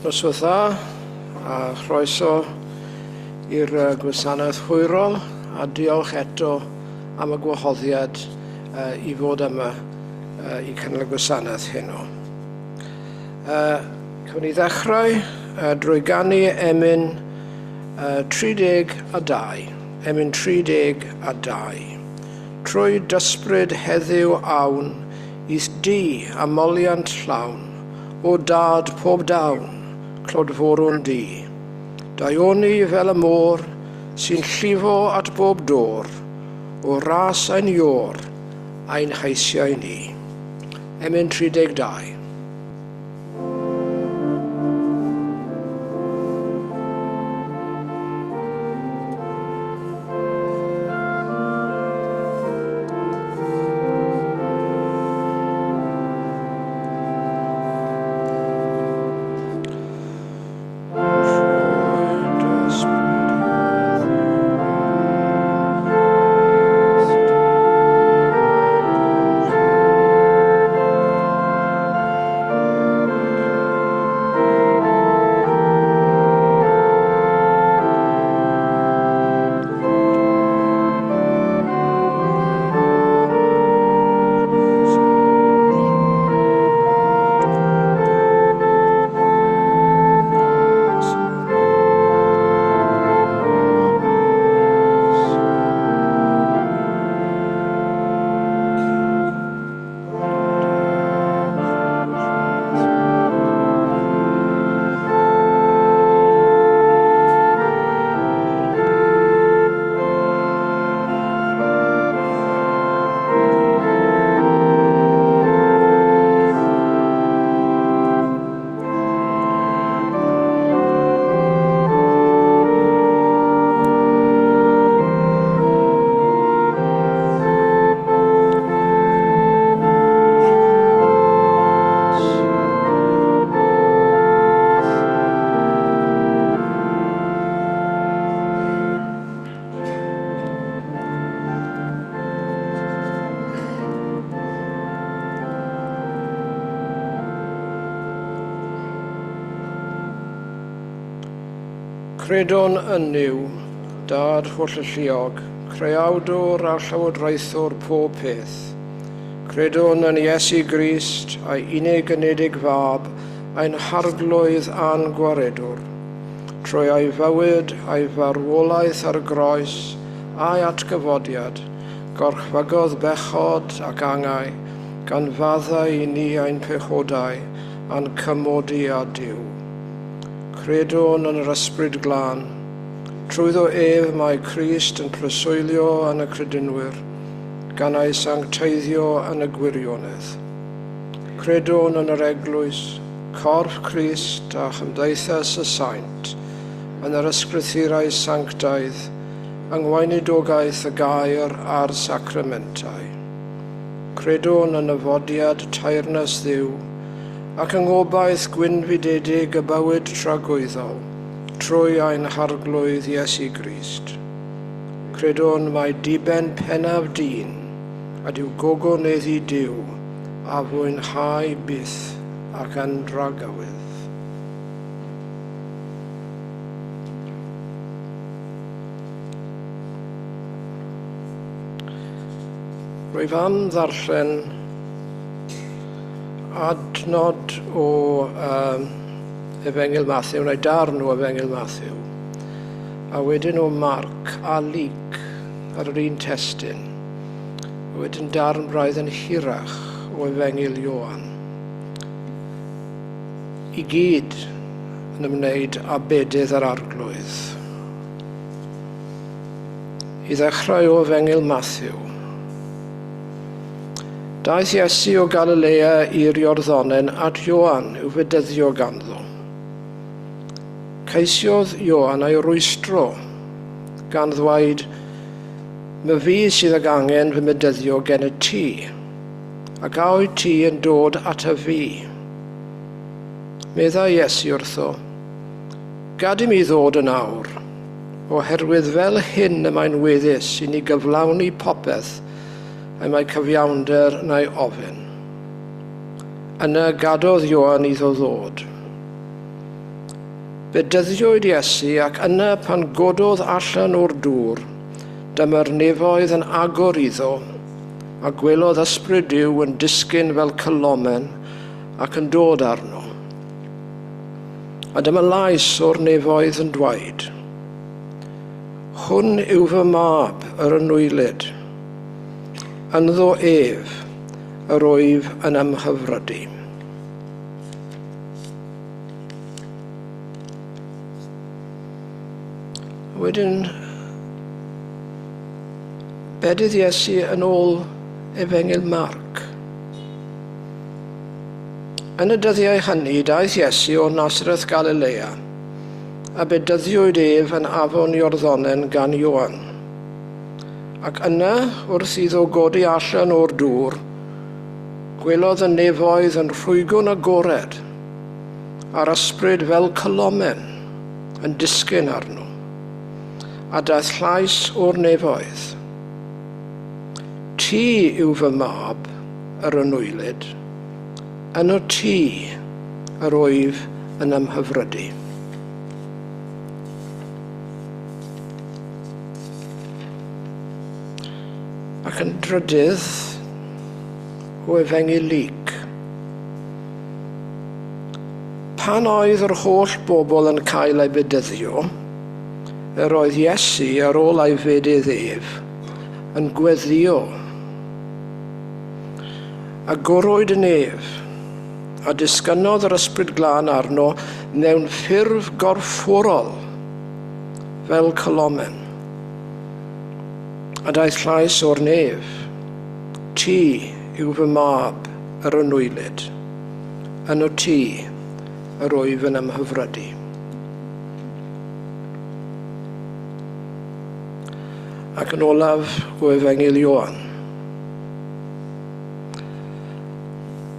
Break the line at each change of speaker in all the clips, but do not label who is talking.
Noswaith dda, a chroeso i'r Gwasanaeth hwyrol, a diolch eto am y gwahoddiad i fod yma i cynnal y gwasanaeth heno. Cwn i ddechrau drwy ganu emyn 32. Emyn 32. Trwy dysbryd heddiw awn, is di a moliant llawn, o dad pob dawn, clodforwn di. Daioni fel y môr, sy'n llifo at bob dôr, o ras ein ior, ein heisiau ni. Emyn 32. Credwn yn niw, dad holl y lluog, creawdwr a llywodraethwr pob peth. Credwn yn Iesu Grist a'i unig ynedig fab, a'n harglwydd a'n gwaredwr. Trwy ei fywyd, a'i farwolaeth ar groes, a'i atgyfodiad, gorchfagodd bechod ac angau, gan faddau i ni a'n pechodau, a'n cymodi a Duw. Credwn yn yr ysbryd glân. Trwyddo ef mae Crist yn preswylio yn y credinwyr, gan ei sancteiddio yn y gwirionedd. Credwn yn yr eglwys, corff Crist a chymdeithas y saint, yn yr ysgrythurau sanctaidd, yng ngweinidogaeth y gair a'r sacramentau. Credwn yn y fodiad tairnas Dduw, ac yng ngobaith gwynfydedig y bywyd tragwyddol, trwy ein harglwydd Iesu Grist. Credwn mai diben pennaf dyn, a dyw gogoneddi Duw, a fwynhau byth ac yn dragawydd. Rwyf am ddarllen adnod o Efengil Matthew, neu darn o Efengil Matthew, a wedyn o Marc a Luc ar yr un testyn, a wedyn darn braidd yn hirach o Efengil Ioan. I gyd yn ymwneud â bedydd yr arglwydd. I ddechrau o Efengil Matthew. Daeth Iesu o Galilea i'r Iorddonen at Ioan i'w fedyddio ganddo. Ceisiodd Ioan ei rwystro, gan ddweud, "My fi sydd ag angen fy medyddio gen y ti, ac a wyt ti yn dod at y fi." Medda Iesu wrtho, "Gad i mi ddod yn awr, oherwydd fel hyn y mae'n weddus i ni gyflawni popeth a mae cyfiawnder neu ofyn. Yna gadodd Ioan iddo ddod. Bedyddiwyd Iesu ac yna pan gododd allan o'r dŵr, dyma'r nefoedd yn agor iddo, a gwelodd ysbryd Duw yn disgyn fel cylomen ac yn dod arno. A dyma lais o'r nefoedd yn dweud, hwn yw fy mab yr anwylid, ynddo ef yr wyf yn ymhyfrydu. Wedyn, bedydd Iesu yn ôl Efengil Marc. Yn y dyddiau hynny, daeth Iesu o Nasareth Galilea, a bedyddiwyd ef yn afon Iorddonen gan Ioan. Ac yna, wrth iddo godi allan o'r dŵr, gwelodd y nefoedd yn rhwygo'n agored, a'r ysbryd fel cylomen yn disgyn arno. A daeth llais o'r nefoedd. Ti yw fy mab yr anwylid, yno ti yr wyf yn ymhyfrydu. Ac yn drydydd o Efengil Luc. Pan oedd yr holl bobl yn cael ei bedyddio, yr oedd Iesu ar ôl ei fedydd ef yn gweddio. A gorwyd yn ef, a disgynnodd yr ysbryd glân arno mewn ffurf gorfforol fel cylomen. A daeth llais o'r nef, ti yw fy mab yr anwylid, yno ti yr wyf yn ymhyfrydu. Ac yn olaf o Efengil Ioan.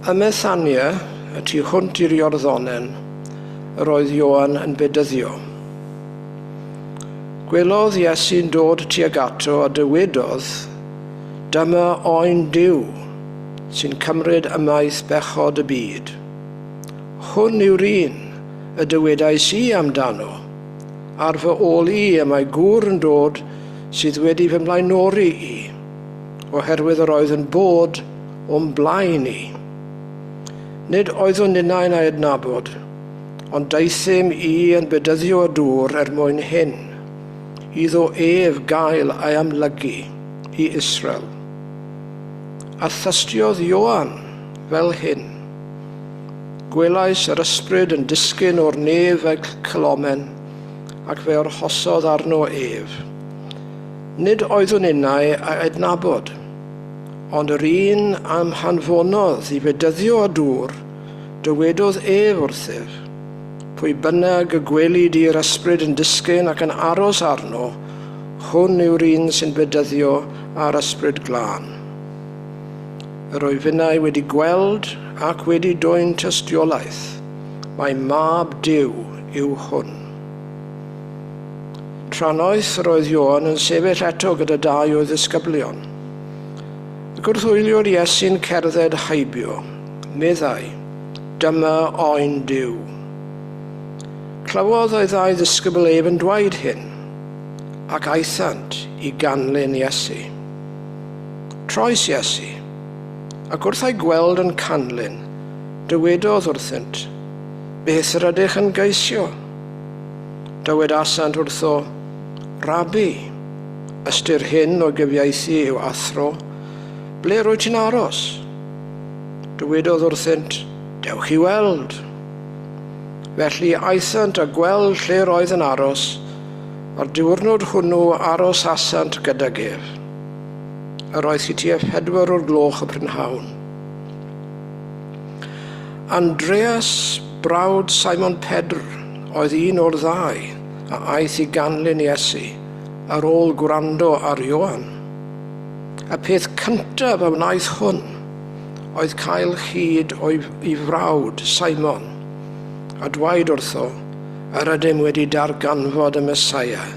Y Methania, y tu hwnt i'r Iorddonen, yr oedd Ioan yn bedyddio. Gwelodd Iesu'n dod tuag ato a dywedodd, dyma oen Duw sy'n cymryd ymaith bechod y byd. Hwn yw'r un y dywedais i amdano, ar fy ôl i y mae gŵr yn dod sydd wedi fy mlaenori i, oherwydd yr oedd yn bod o'n blaen i. Nid oeddwn ninnau'n ei adnabod, ond daethym i yn bedyddio y dŵr mwyn hyn, iddo ef gael ei amlygu i Israel. A thystiodd Ioan fel hyn. Gwelais yr ysbryd yn disgyn o'r nef fel cylomen ac fe arhosodd arno ef. Nid oeddwn innau ei adnabod, ond yr un am hanfonodd i bedyddio y dŵr, dywedodd ef wrthyf, pwy bynnag y gwelid i'r ysbryd yn disgyn ac yn aros arno, hwn yw'r un sy'n bedyddio ar ysbryd glân. Yr wyfinau wedi gweld ac wedi dwyn tystiolaeth, mae mab Duw yw hwn. Tranoeth yr oedd Ioan yn sefyll eto gyda dau o ddisgyblion. Ac wrth wylio'r Iesu'n cerdded heibio, meddai, dyma oen Duw. Clywodd oedd ddau ddisgybl ef yn dweud hyn, ac aethant i ganlyn Iesu. Troes Iesu, ac wrth ei gweld yn canlyn, dywedodd wrthynt, beth yr ydych yn geisio? Dywedasant wrtho, Rabi, ystyr hyn o gyfiaethu yw athro, ble rwy ti'n aros? Dywedodd wrthynt, dewch i weld. Felly aethant a gweld lle roedd yn aros, a'r diwrnod hwnnw aros asant gydag ef. Yr oedd hi tua 4 o'r gloch y prynhawn. Andreas, brawd Simon Pedr, oedd un o'r ddau, a aeth i ganlyn Iesu ar ôl gwrando ar Ioan. Y peth cyntaf a wnaeth hwn oedd cael hyd o'i frawd Simon, a dweud wrtho, yr ydym wedi darganfod y Mesaia,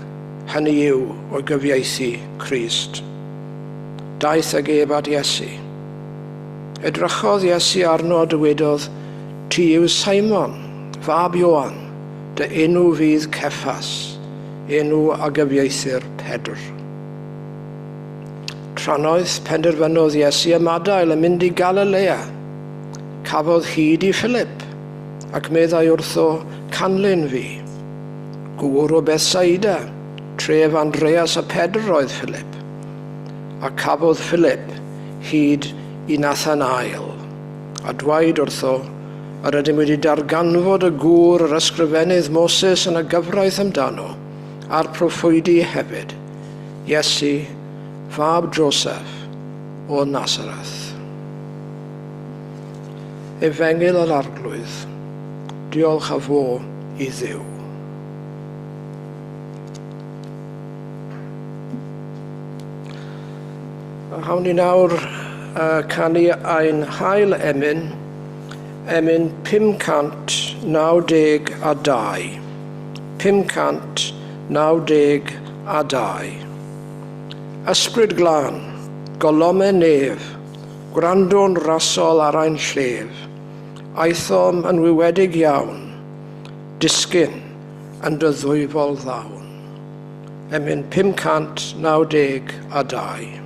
hynny yw o gyfiaethu Crist. Daeth ag ef at Iesu. Edrychodd Iesu arno a dywedodd, ti yw Simon, fab Ioan, dy enw fydd Cephas, enw a gyfieithir Pedr. Tranoedd penderfynodd Iesu y madael yn mynd I Galilea. Cafodd hyd I Philip, ac meddai wrtho canlyn fi. Gŵr o Bethsaida, tref Andreas a Pedr oedd Philip. A cafodd Philip hyd I Nathanael, a dwaid wrtho, yr ydym wedi darganfod y gŵr yr ysgrifennydd Moses yn y gyfraith amdano, a'r proffwydi hefyd, Iesu, fab Joseph o Nazareth. Efengil yr arglwydd, diolch a fo I Dduw. Hawn ni nawr canu ein hael emyn 592. 592. Ysbryd glân, golome nef, gwrando'n rasol ar ein llef, aethom yn wywedig iawn, disgyn yn dy ddwyfol ddawn. Emyn 592.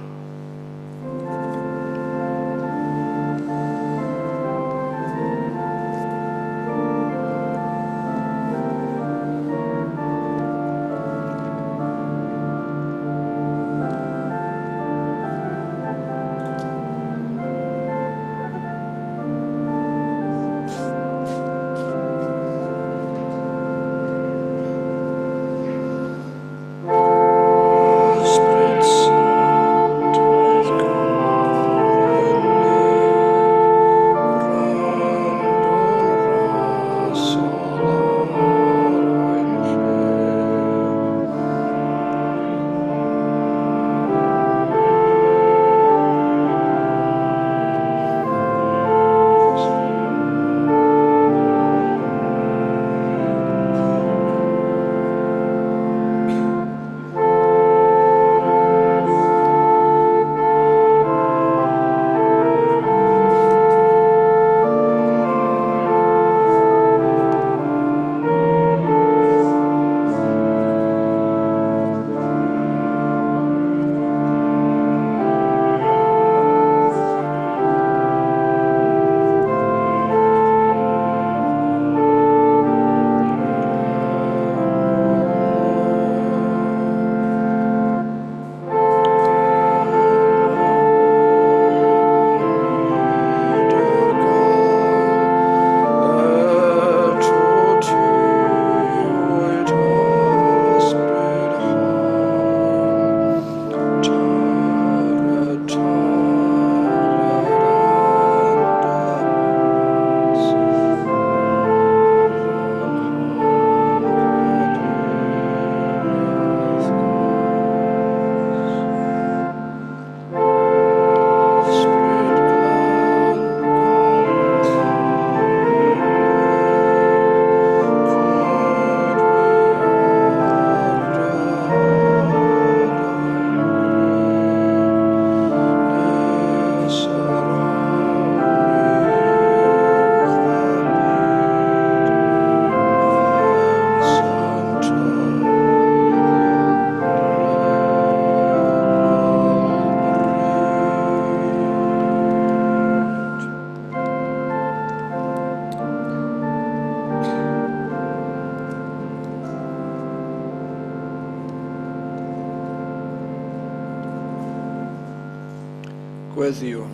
Gweddiwn.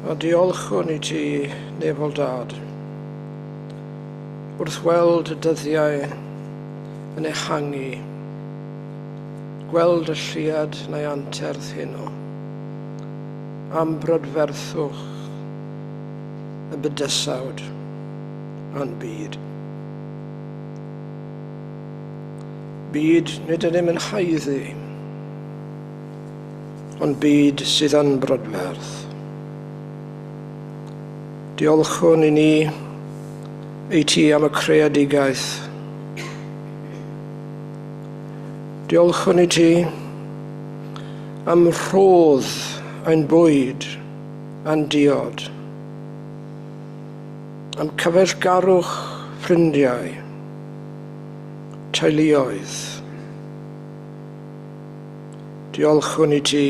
A diolchwn I ti, Nefol Dad, wrth weld y dyddiau yn ehangu, gweld y lliad neu anterth heno, am brydferthwch y bydysawd a'n byd. Byd nid ydym yn haeddu, ond byd sydd yn brydferth. Diolchwn I ni I ti am y creadigaeth. Diolchwn I ti am rhodd ein bwyd a'n diod, am cyfeillgarwch ffrindiau, teuluoedd. Diolchwn I ti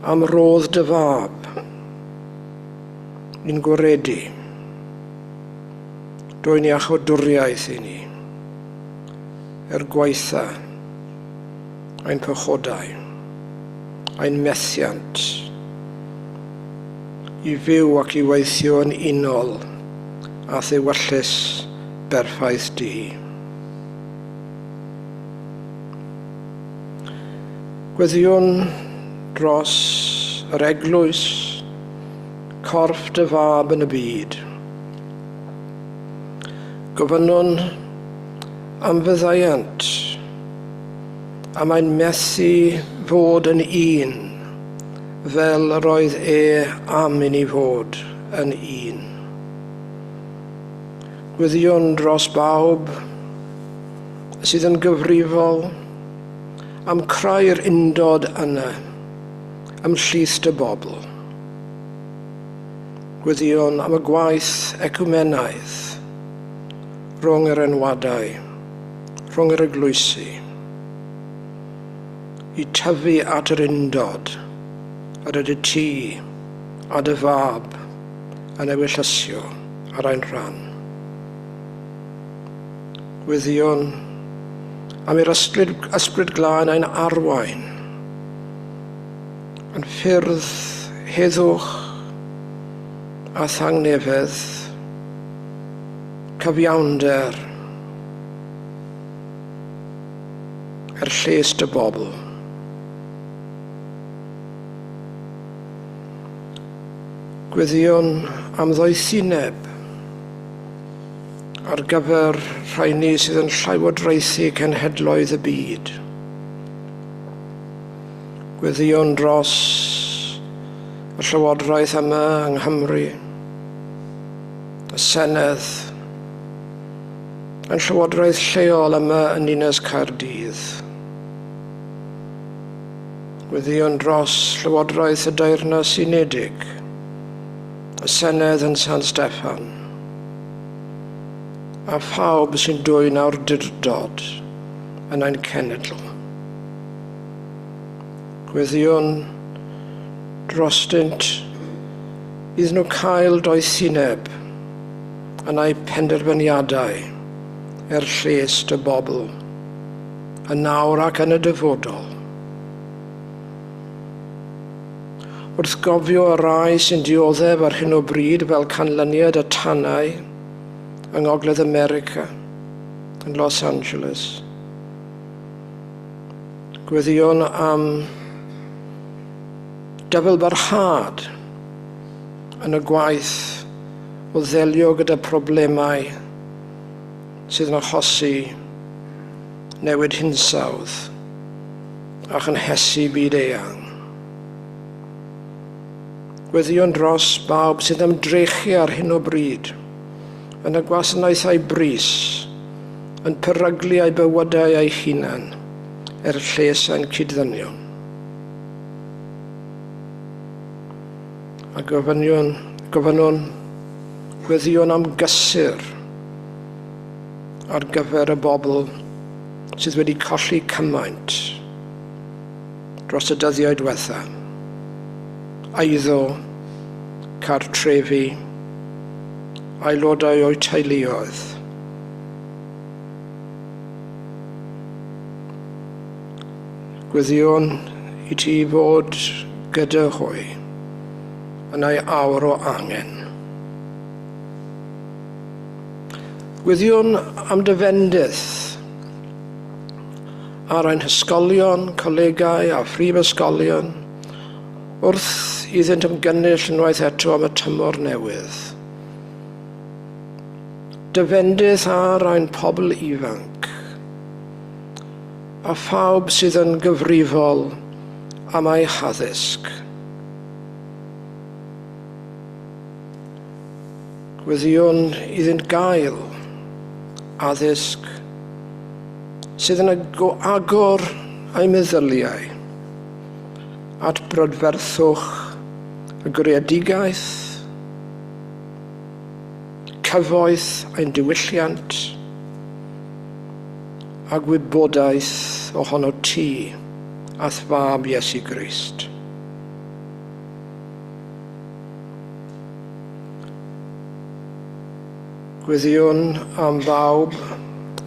am rodd dy fab, ni'n gwaredu, dwy'n I achodwriaeth I ni, gwaitha, ein pechodau, ein methiant, I fyw ac I weithio yn unol a ddiwyllus berffaith di. Gweddiwn dros yr eglwys, corff dy fab yn y byd. Gofynnwn am fyddaiant, a mae'n methu fod yn un, fel yr oedd am I ni fod yn un. Gweddiwn dros bawb sydd yn gyfrifol am creu'r undod yna ymhlith dy bobl. Gweddiwn am y gwaith ecwmenaidd rhwng yr enwadau, rhwng yr eglwysi, I tyfu at yr undod ar ydy ti a dy fab yn ewyllysio ar ein rhan. Gweddiwn am i'r ysbryd glân ein arwain yn ffyrdd heddwch a thangnefedd, cyfiawnder, lles dy bobl. Gweddiwn am ddoethineb ar gyfer rhaini sydd yn llywodraethu cenhedloedd y byd. Gweddiwn dros y llywodraeth yma yng Nghymru, y Senedd, yn llywodraeth lleol yma yn Ninas Caerdydd. Gweddiwn dros llywodraeth y Deyrnas Unedig, y Senedd yn San Steffan, a phawb sy'n dwyn awdurdod yn ein cenedl. Gweddiwn drostynt iddyn nhw cael doethineb yn eu penderfyniadau lles dy bobl, yn nawr ac yn y dyfodol. Wrth gofio y rai sy'n dioddef ar hyn o bryd fel canlyniad y tannau yng Ngogledd America, yn Los Angeles. Gweddiwn am dyfalbarhad yn y gwaith o ddelio gyda problemau sydd yn achosi newid hinsawdd ac yn hesu byd eang. Gweddiwn dros bawb sydd ymdrechu ar hyn o bryd yn y gwasanaethau brys, yn peryglu eu bywydau eu hunan lles ein cyddynion. A gofynnwn gweddiwn am gysur ar gyfer y bobl sydd wedi colli cymaint dros y dyddiau diwethaf. Eiddo, cartrefi, aelodau o'i teuluoedd. Gweddiwn I ti fod gyda hwy yn ei awr o angen. Gweddiwn am dyfendydd ar ein hysgolion, colegau a phrifysgolion wrth iddynt ymgynnull unwaith eto am y tymor newydd. Dyfendydd ar ein pobl ifanc a phawb sydd yn gyfrifol am ei haddysg. Gweddiwn iddynt gael addysg sydd yn agor eu meddyliau at brydferthwch y greadigaeth, cyfoeth ein diwylliant a gwybodaeth ohono ti ath fab Iesu Grist. Gwyddiwn am bawb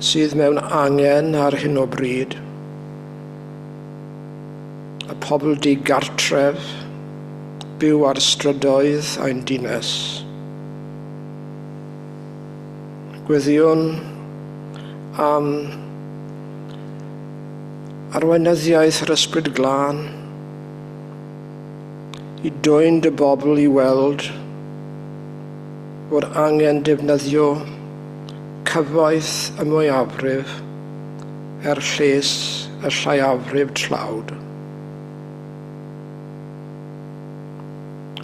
sydd mewn angen ar hyn o bryd, y pobl di-gartref, byw ar strydoedd a'n dinas. Gwyddiwn am arweinyddiaeth yr Ysbryd Glân, i dwyn dy bobl i weld fod angen defnyddio cyfoeth y mwyafrif lles y lleiafrif tlawd.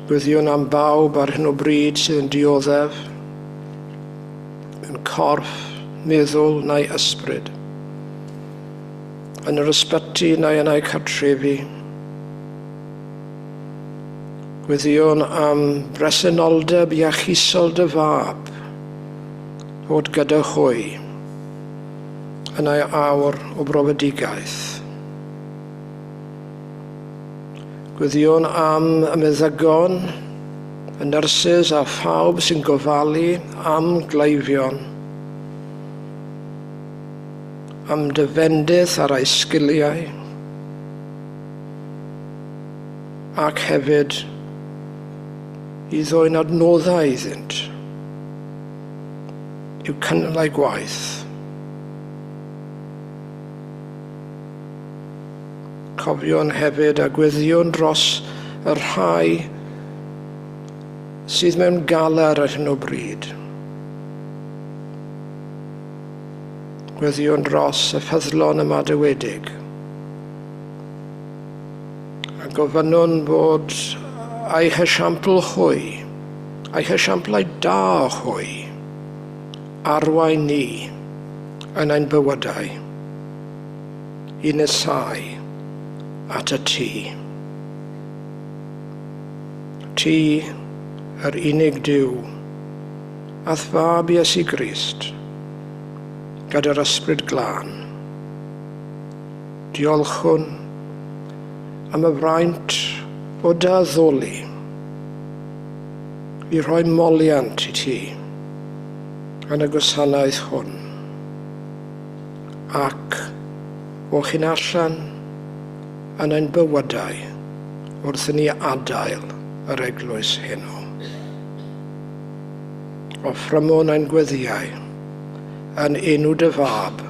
Gwyddiwn am bawb ar hyn o bryd sydd yn dioddef, yn corff, meddwl neu ysbryd, yn yr ysbyty neu yn eu cartrefi. Gwyddiwn am bresenoldeb iachusol dy fab, fod gyda hwy yn ei awr o brofedigaeth. Gwyddiwn am y meddygon, y nyrsys a phawb sy'n gofalu am gleifion, am dyfendydd ar ei sgiliau, ac hefyd i ddwy'n adnoddau iddynt i'w cynnal ei gwaith. Cofion hefyd a gwyddiwn dros y rhai sydd mewn galar ar hyn o bryd. Gwyddiwn dros y ffyddlon yma dywedig. A gofynnwn bod ei hysiampl hwy, ei hysiamplau da hwy, arwain ni yn ein bywydau, i nesau at y ti. Ti, yr unig Duw, ath fab Iesu Grist, gyda'r Ysbryd Glân. Diolchwn am y fraint o dy addoli i roi moliant i ti yn y gwasanaeth hwn, ac o hyn allan yn ein bywydau wrth i ni adael yr eglwys heno. Offrymwn ein gweddiau yn enw dy fab,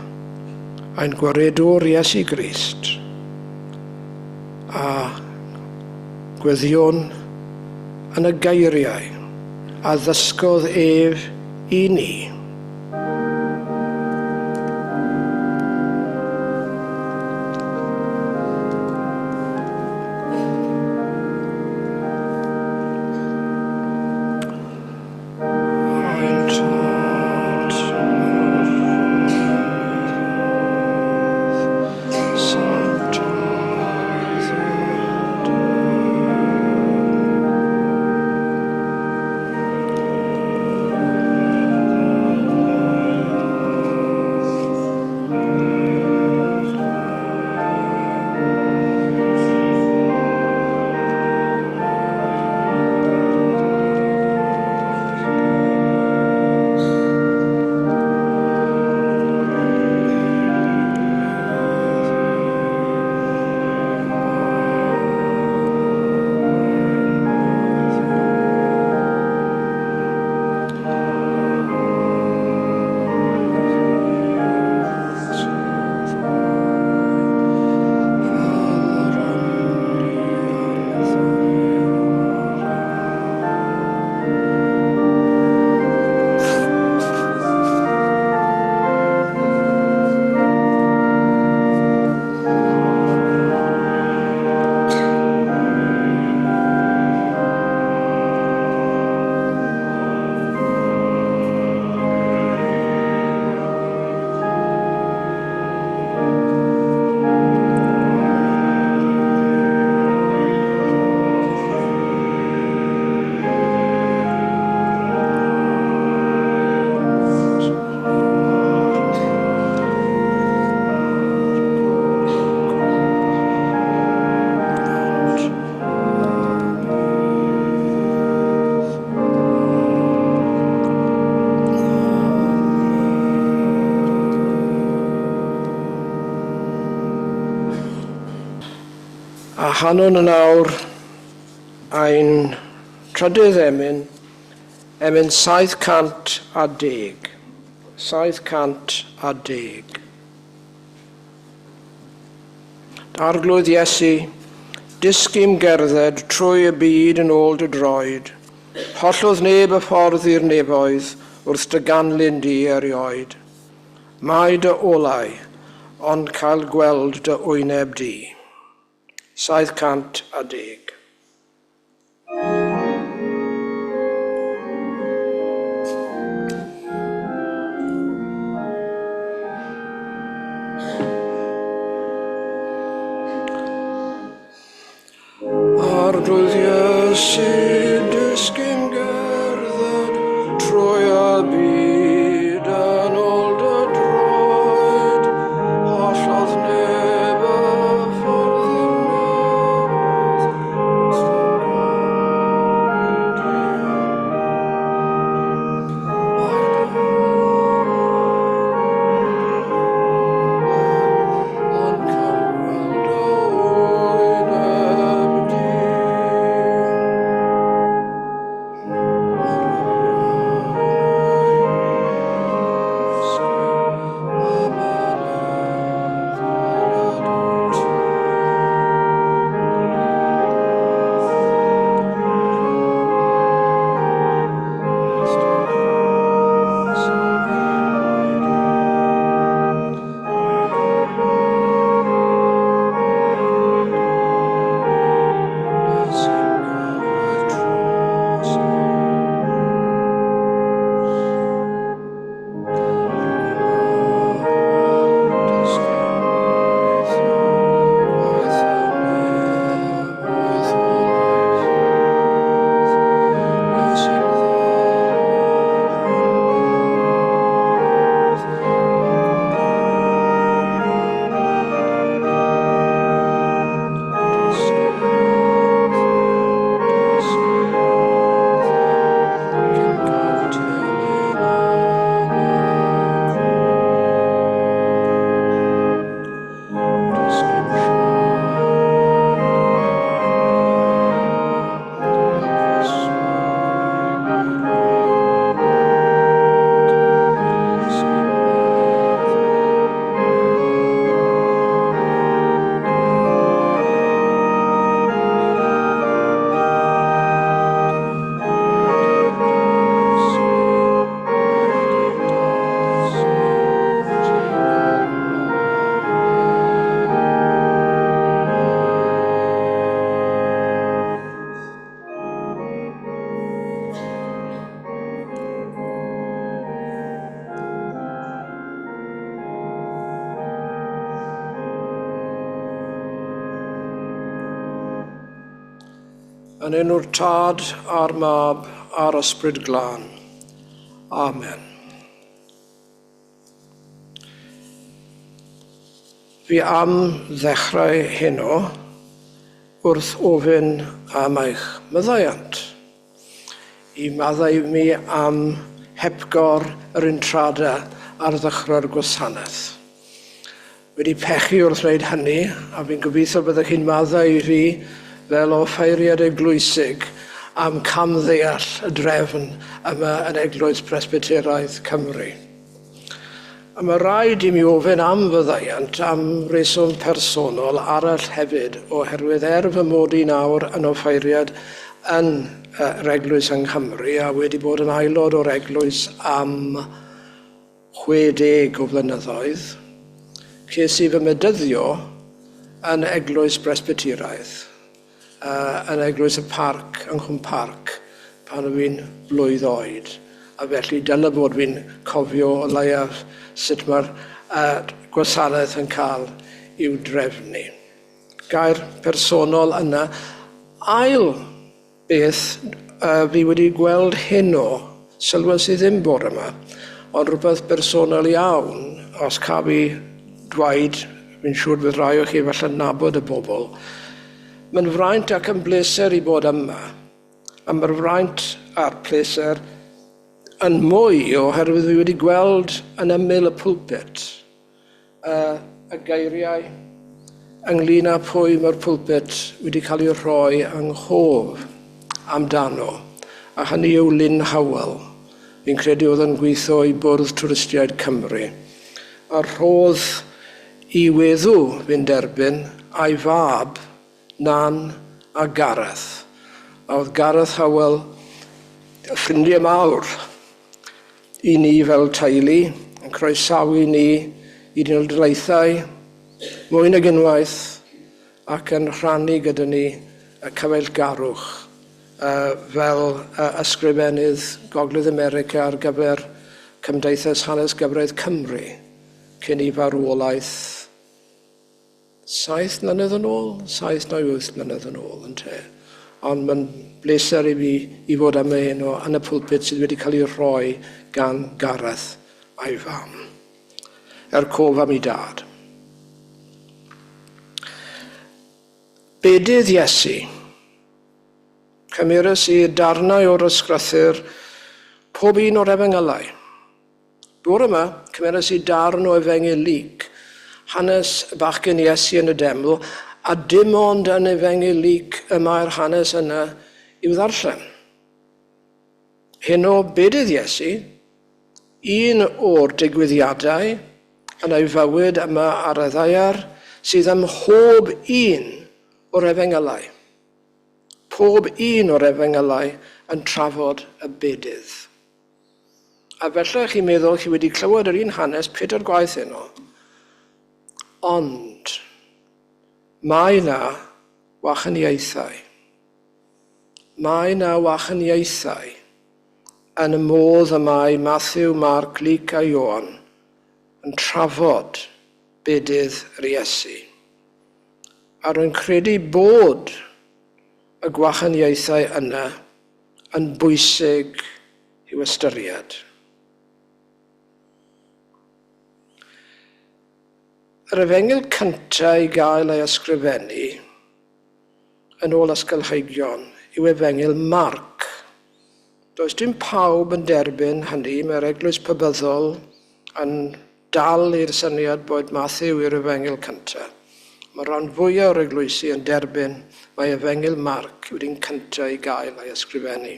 ein gwaredwr Iesu Grist, a gweddiwn yn y geiriau a ddysgodd ef i ni. Chanwn yn awr ein trydydd emyn 710. 710. Arglwydd Iesu, disgym gerdded trwy y byd yn ôl dy droed, hollodd neb y ffordd i'r nefoedd wrth dy ganlyn di erioed. Mae dy olau, ond cael gweld dy wyneb di. 710. Arglwydd Iesu, disgyn gerdded trwy y byd yn ôl dy droed, hollodd neb y ffordd i'r Yn enw'r Tad a'r Mab a'r Ysbryd Glân. Amen. Fi am ddechrau heno wrth ofyn am eich myddaiant. I maddau mi am hepgor yr intrada ar ddechrau'r gwasanaeth. Wedi pechu wrth wneud hynny, a fi'n gobeithio byddwch chi'n maddau i fi fel o ffeiriad eglwysig am camddeall y drefn yma yn Eglwys Presbyteraidd Cymru. A mae rhaid i mi ofyn am fyddaiant am reswm personol arall hefyd oherwydd fy mod i nawr yn offeiriad yn yr Eglwys yng Nghymru a wedi bod yn aelod o'r Eglwys am 60 o flynyddoedd. Ces i fy medyddio yn Eglwys Presbyteraidd. Yn Eglwys y Parch, yng Parch, pan o fi'n blwydd oed. A felly dylai bod fi'n cofio o leiaf sut mae'r gwasanaeth yn cael i'w drefnu. Gair personol yna. Ail beth fi wedi gweld heno, sylwes i ddim bore yma, ond rhywbeth personol iawn, os ca fi dweud, fi'n siŵr bydd rai o chi falle nabod y bobl. Mae'n fraint ac yn bleser i bod yma, a mae'r fraint a'r pleser yn mwy oherwydd fi wedi gweld yn ymyl y pwlpit y geiriau ynglyn â pwy mae'r pwlpit wedi cael ei rhoi yng nghof amdano, a hynny yw Lyn Hywel. Fi'n credu oedd yn gweithio i Bwrdd Twristiaid Cymru. A roedd i weddw fi'n derbyn a'i fab, Nan a Gareth. A oedd Gareth Hywel ffrindiau mawr i ni fel teulu, yn croesawu ni i unol-daleithau, mwy nag unwaith, ac yn rhannu gyda ni y cyfeillgarwch fel ysgrifennydd Gogledd America ar gyfer Cymdeithas Hanes Gyfraith Cymru cyn i farwolaeth 7 mlynedd yn ôl, 7 neu 8 mlynedd yn ôl yn te. Ond mae'n bleser i fi i fod am hyn yn y pwlpit sydd wedi cael ei rhoi gan Gareth a'i fam. Cof am ei dad. Bedydd Iesu. Cymerys i darnau o'r ysgrythyr pob un o'r Efengylau. Bore yma, cymerys i darn o Efengyl Luc, hanes y bachgen Iesu yn y deml, a dim ond yn Efengyl Luc y mae'r hanes yna i'w ddarllen. Hyn o bedydd Iesu, un o'r digwyddiadau yn ei fywyd yma ar y ddaear sydd ym mhob un o'r Efengylau. Pob un o'r Efengylau yn trafod y bedydd. A felly chi'n meddwl chi wedi clywed yr un hanes 4 gwaith heno. Ond mae na wahaniaethau. Mae na wahaniaethau yn y modd y mae Matthew, Mark, Luc a Ioan yn trafod bedydd yr Iesu. A rwy'n credu bod y gwahaniaethau yna yn bwysig i'w ystyried. Yr Efengyl cyntaf i gael ei ysgrifennu yn ôl ysgolheigion yw Efengyl Marc. Does dim pawb yn derbyn hynny, mae'r Eglwys Pybyddol yn dal i'r syniad bod Matthew yw'r Efengyl cyntaf. Mae'r rhan fwyaf o'r eglwysi yn derbyn mae Efengyl Marc yw'r un cyntaf i gael ei ysgrifennu.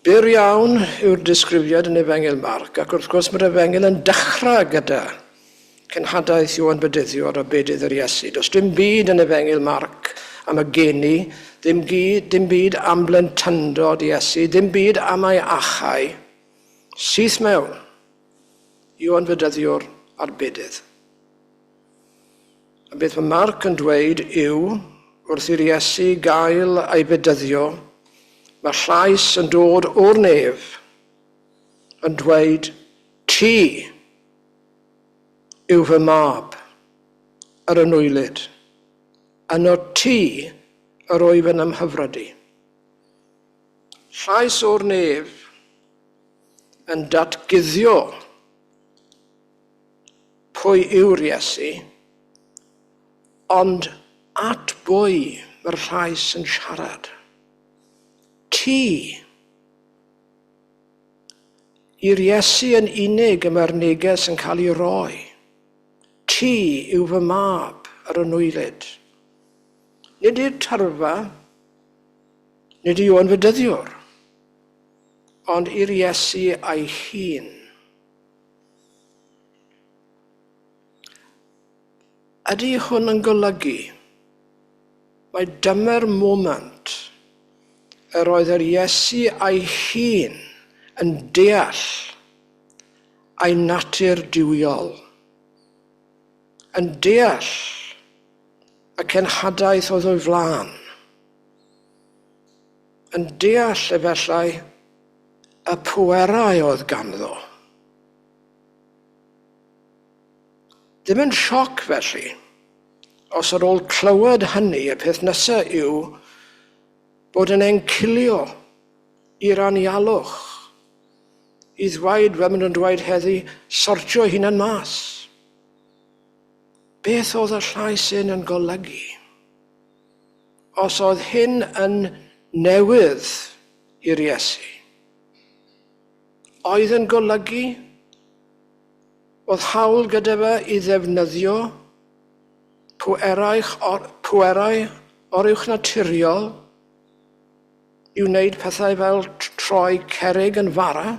Byr iawn yw'r disgrifiad yn Efengyl Marc, ac wrth gwrs mae'r Efengyl yn dechrau gyda cenhadaeth Ioan Bedyddiwr o bedydd yr Iesu. Does dim byd yn Efengyl Marc am y geni, dim byd am blentyndod Iesu, dim byd am ei achau. Syth mewn, Ioan Bedyddiwr a'r bedydd. A beth mae Marc yn dweud yw, wrth i'r Iesu gael ei bedyddio, mae llais yn dod o'r nef yn dweud, ti yw fy mab ar y nwylyd, yno ti yr wyf yn ymhyfrydu. Llais o'r nef yn datguddio pwy yw'r Iesu, ond at bwy mae'r llais yn siarad. Ti. I'r Iesu yn unig y mae'r neges yn cael ei roi. Ti yw fy mab ar y nwylyd. Nid i'r tyrfa, nid i Ioan Bedyddiwr, ond i'r Iesu ei hun. Ydy hwn yn golygu mae dyma'r moment yr oedd yr Iesu ei hun yn deall ei natur diwiol, yn deall y cenhadaeth oedd o'i flaen, yn deall efallai y pwerau oedd ganddo. Dim yn sioc felly, os ar ôl clywed hynny, y peth nesaf yw bod yn encilio i'r anialwch, i ddweud, fel maen nhw'n dweud heddi, sortio hunan mas. Beth oedd y llais hyn yn golygu? Os oedd hyn yn newydd i'r Iesu, oedd yn golygu Oedd hawl gyda fe I ddefnyddio pwerau oriwch naturiol I wneud pethau fel troi cerrig yn fara.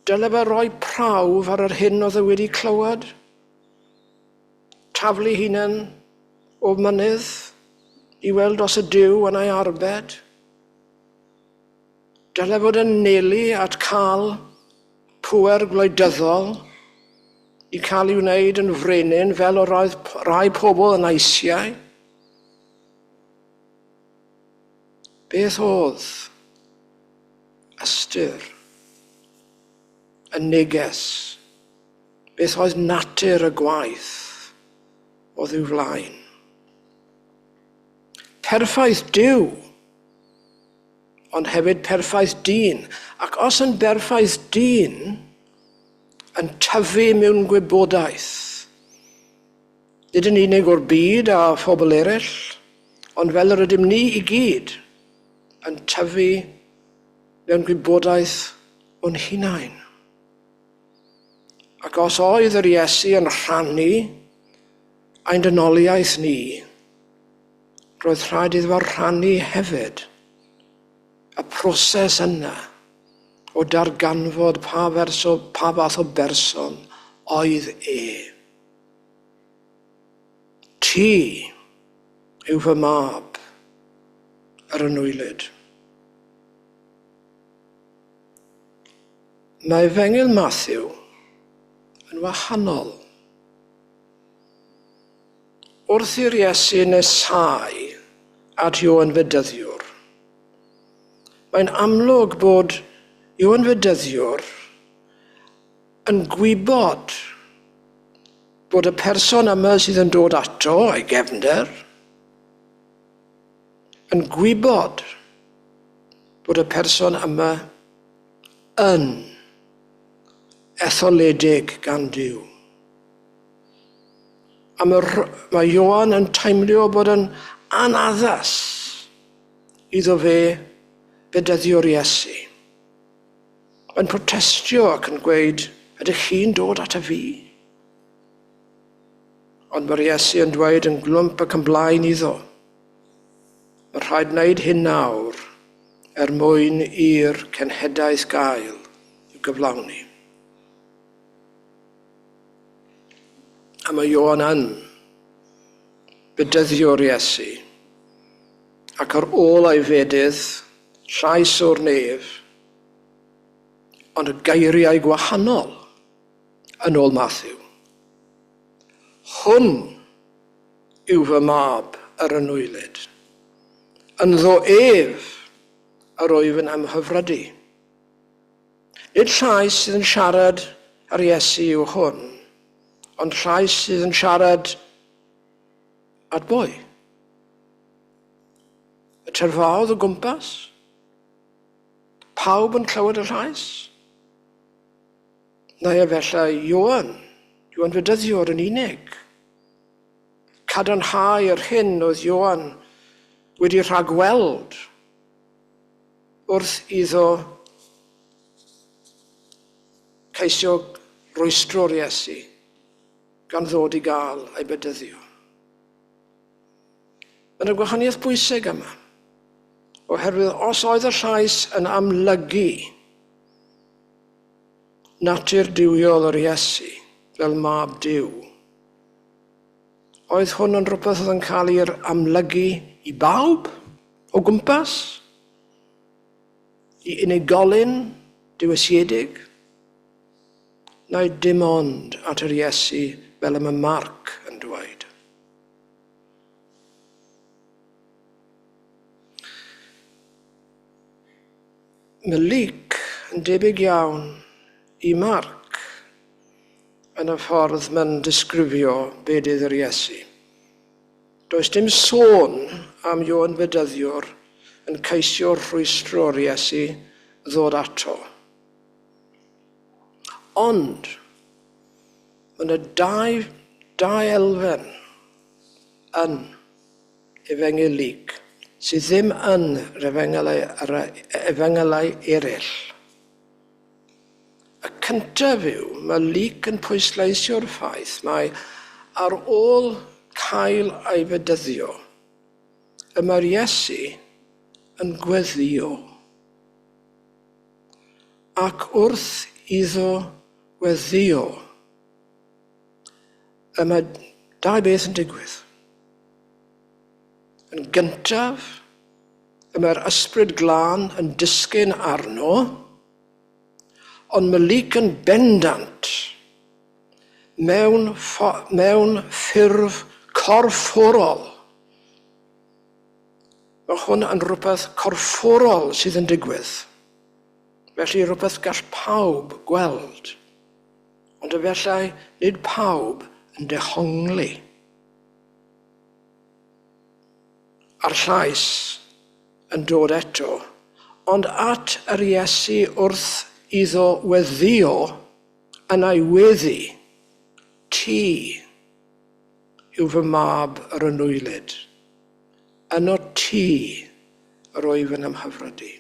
Dyle fe roi prawf ar yr hyn oedd e wedi clywed, taflu hunain o mynydd I weld os y Duw yn ei arbed. Dyle fod yn nelu at cael pŵer gwleidyddol I cael ei wneud yn frenin fel yr oedd rai pobl yn eisiau. Beth oedd ystyr, y neges, beth oedd natur y gwaith oedd i'w flaen. Perffaith Duw, ond hefyd perffaith dyn, ac os yn berffaith dyn yn tyfu mewn gwybodaeth, nid yn unig o'r byd a phobl eraill, ond fel yr ydym ni I gyd, yn tyfu mewn gwybodaeth o'n hunain. Ac os oedd yr Iesu yn rhannu ein dynoliaeth ni, roedd rhaid iddo fo rhannu hefyd y proses yna o darganfod pa fath o berson oedd e. Ti yw fy mab yr anwylid. Mae Efengyl Matthew yn wahanol. Wrth i'r Iesu nesau at Ioan Fedyddiwr, mae'n amlwg bod Ioan Fedyddiwr yn gwybod bod y person yma sydd yn dod ato a'i gefnder yn gwybod bod y person yma yn etholedig gan Duw. A mae Ioan yn teimlo bod yn anaddas iddo fe bedyddiwr Iesu. Mae'n protestio ac yn gweud, ydych chi'n dod at y fi? Ond mae'r Iesu yn dweud yn glwmp ac yn blaen iddo. Mae rhaid wneud hyn nawr mwyn i'r cenhedlaeth gael i'w gyflawni. A mae Ioan yn bedyddiwr Iesu, ac ar ôl ei fedydd, llais o'r nef, ond y geiriau gwahanol yn ôl Matthew. Hwn yw fy mab yr anwylid, yn ddo ef yr wyf yn ymhyfrydu. Nid llais sydd yn siarad ar Iesu yw hwn, ond llais sydd yn siarad at bwy? Y terfawdd o gwmpas? Pawb yn clywed y llais? Neu efallai Ioan Fedyddiwr yn unig. Cadarnhau yr hyn oedd Ioan wedi rhagweld wrth iddo ceisio rwystro'r Iesu gan ddod I gael ei bedyddio. Yn y gwahaniaeth bwysig yma, oherwydd os oedd y llais yn amlygu natur duwiol yr Iesu fel mab Duw, oedd hwn yn rhywbeth oedd yn cael ei amlygu I bawb o gwmpas, I unigolyn diwysiedig, neu dim ond at yr Iesu fel y mae Marc yn dweud. Mae Luc yn debyg iawn I Marc yn y ffordd mae'n disgrifio be dydd yr Iesu. Does dim sôn am Ioan Fedyddiwr yn ceisio rhwystro'r Iesu ddod ato. Ond, mae dau elfen yn Efengyl Luc sydd ddim yn yr Efengylau eraill. Y cyntaf yw, mae Luc yn pwysleisio'r ffaith mae ar ôl cael ei fedyddio, y mae'r Iesu yn gweddio. Ac wrth iddo weddio, y mae dau beth yn digwydd. Yn gyntaf, y mae'r ysbryd glân yn disgyn arno, ond mae Luc yn bendant mewn ffurf corfforol. Mae hwn yn rhywbeth corfforol sydd yn digwydd. Felly rhywbeth gall pawb gweld, ond efallai nid pawb yn dehongli. A'r llais yn dod eto, ond at yr Iesu wrth iddo weddio yn ei weddi, ti yw fy mab yr anwylid, yno ti yr wyf yn ymhyfrydu.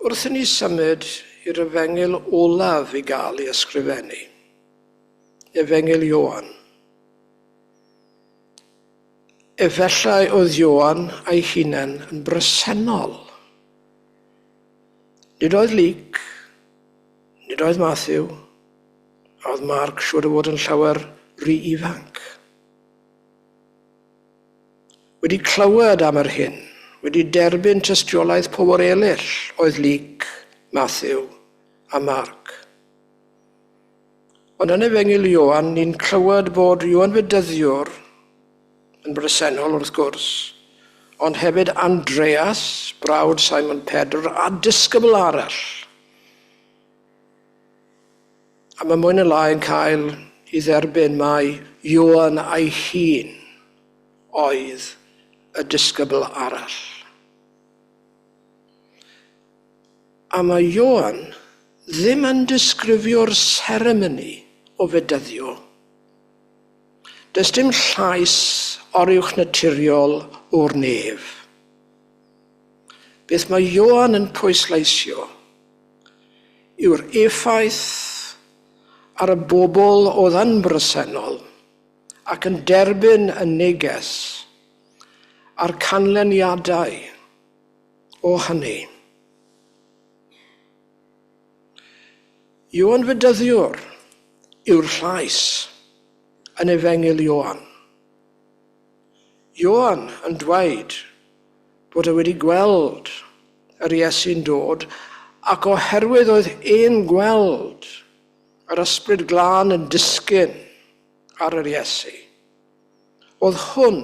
Wrth i ni symud i'r efengyl olaf i gael ei ysgrifennu, efengyl Ioan. Efallai oedd Ioan ei hunain yn bresennol. Nid oedd Luc, nid oedd Matthew, a oedd Mark siŵr o fod yn llawer rhy ifanc. Wedi clywed am yr hyn, wedi derbyn tystiolaeth pobl eraill oedd Luc, Matthew a Mark. Ond yn efengyl Ioan, ni'n clywed bod Ioan Fedyddiwr yn bresennol wrth gwrs, ond hefyd Andreas, brawd Simon Pedr, a disgybl arall. A mae mwy na lai yn cael ei dderbyn mai Ioan ei hun oedd y disgybl arall. A mae Ioan ddim yn disgrifio'r seremoni o fedyddio. Does dim llais oriwch naturiol o'r nef. Beth mae Ioan yn pwysleisio yw'r effaith ar y bobl oedd yn bresennol ac yn derbyn y neges a'r canlyniadau o hynny. Ioan Fedyddiwr yw'r llais yn efengyl Ioan. Ioan yn dweud bod e wedi gweld yr Iesu'n dod ac oherwydd oedd e'n gweld yr ysbryd glân yn disgyn ar yr Iesu. Oedd hwn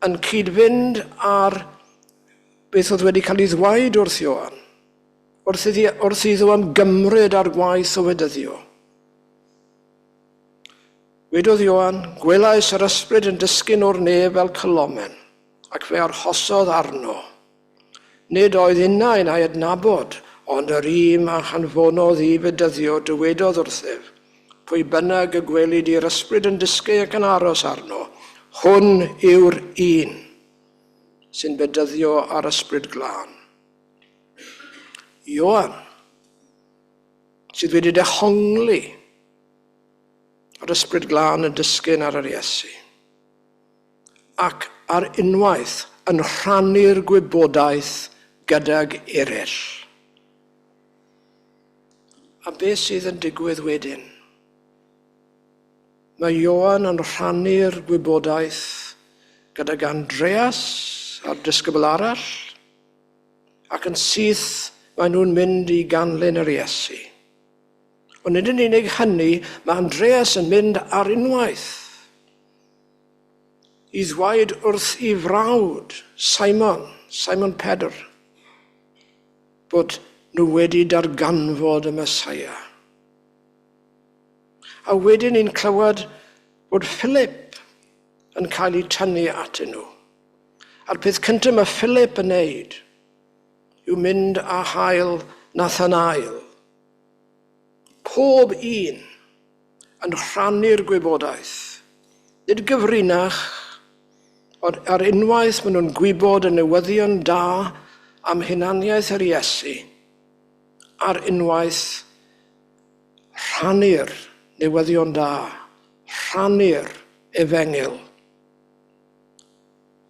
yn cyd-fynd ar beth oedd wedi cael ei ddweud wrth Ioan, wrth iddo ymgymryd ar gwaith o fedyddio. Wedodd Ioan, gwelais yr ysbryd yn disgyn o'r nef fel cylomen, ac fe arhosodd arno. Nid oedd unain ei adnabod, ond yr un a hanfonodd i fedyddio dywedodd wrthyf, pwy bynnag y gwelid i'r ysbryd yn disgyn ac yn aros arno, hwn yw'r un sy'n bedyddio ar ysbryd glân. Ioan, sydd wedi dehongli ar ysbryd glân yn disgyn ar yr Iesu, ac ar unwaith yn rhannu'r gwybodaeth gydag eraill. A beth sydd yn digwydd wedyn? Mae Ioan yn rhannu'r gwybodaeth gydag Andreas a'r disgybl arall, ac yn syth mae nhw'n mynd i ganlyn yr Iesu. Ond nid yn unig hynny, mae Andreas yn mynd ar unwaith i ddweud wrth ei frawd, Simon Pedr, bod nhw wedi darganfod y Mesaia. A wedyn ni'n clywed bod Philip yn cael ei tynnu atyn nhw. A'r peth cyntaf mae Philip yn wneud yw mynd a hael Nathanael. Pob un yn rhannu'r gwybodaeth, nid gyfrinach, Ond ar unwaith maen nhw'n gwybod y newyddion da am hunaniaeth yr Iesu, ar unwaith rhannu'r newyddion da, rhannu'r efengyl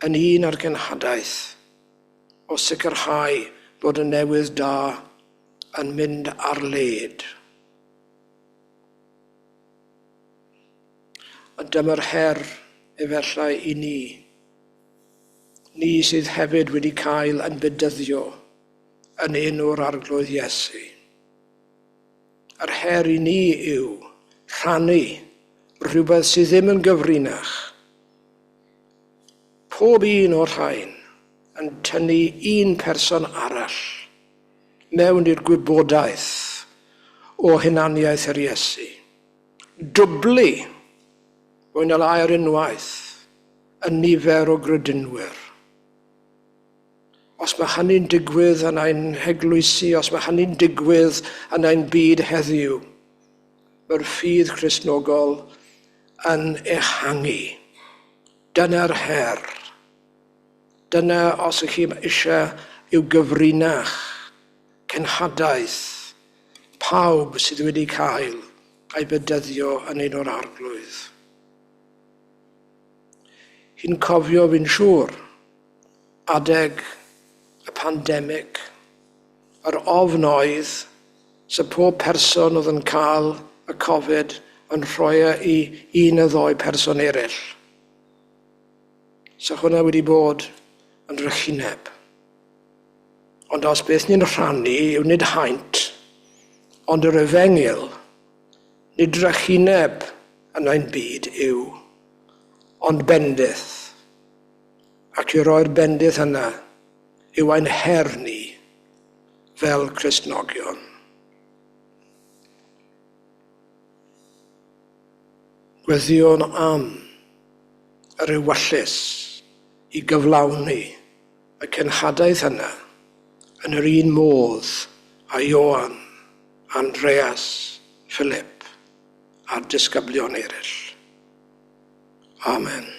yn un ar genhadaeth o sicrhau bod y newydd da yn mynd ar led. A dyma'r her efallai i ni sydd hefyd wedi cael yn bydyddio yn enw'r arglwydd Iesu. Yr her i ni yw rhannu rhywbeth sydd ddim yn gyfrinach. Pob un o'r rhain yn tynnu un person arall mewn i'r gwybodaeth o hunaniaeth yr Iesu. Dwblu, mwy na lai ar unwaith, y nifer o grydynwyr. Os mae hynny'n digwydd yn ein heglwysi, os mae hynny'n digwydd yn ein byd heddiw, mae'r ffydd Cristnogol yn ehangu. Dyna'r her. Dyna, os ych chi eisiau, yw gyfrinach, cenhadaeth, pawb sydd wedi cael ei bydyddio yn un o'r arglwydd. Hi'n cofio fi'n siŵr adeg y pandemig, yr ofn oedd sy pob person oedd yn cael y Covid yn rhoi i un neu ddoi person eraill. So hwnna wedi bod yn drychineb. Ond os beth ni'n rhannu yw nid haint, ond yr efengyl, nid drychineb yn ein byd yw, ond bendith. Ac i roi'r bendith yna yw ein her ni fel Cristnogion. Gweddion am yr ewyllys i gyflawni y cenhadaeth yna yn yr un modd a Ioan, Andreas, Philip a'r disgyblion eraill. Amen.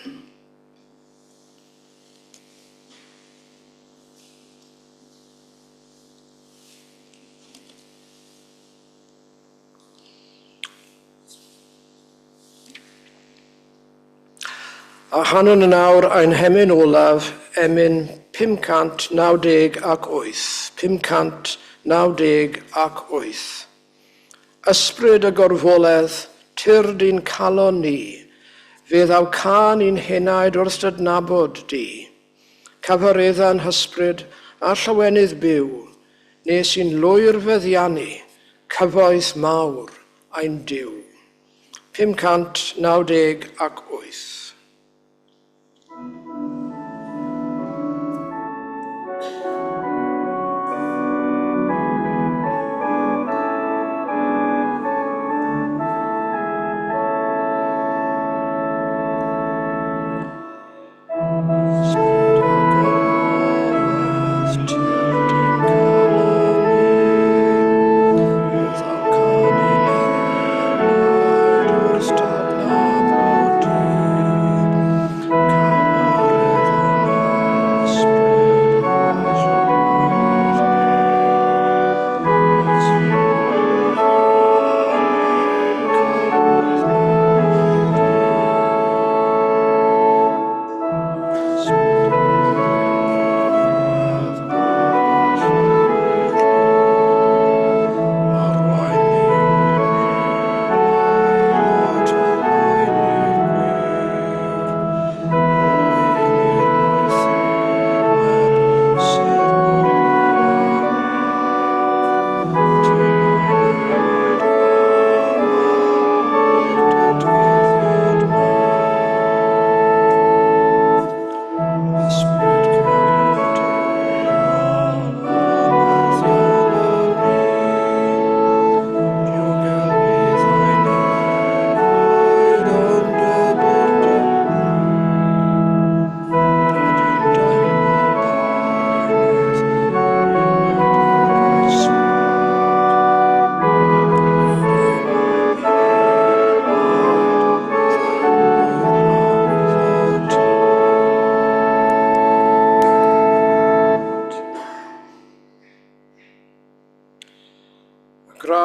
A hanner yn awr ein hemyn olaf, emyn 598. 598. Ysbryd y gorfoledd, tyrd i'n calon ni, fe ddaw can i'n henaid wrth dydnabod di. Cyfaredda'n hysbryd a llawenydd byw, nes i'n lwyr feddiannu, cyfoeth mawr ein diw. 598.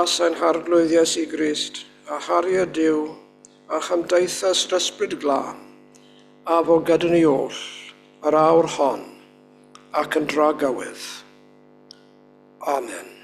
glas ein harglwydd Iesu Grist, a hariad Duw, a chymdeithas yr ysbryd glân, a fo gyda ni oll, yr awr hon, ac yn dragywydd. Amen.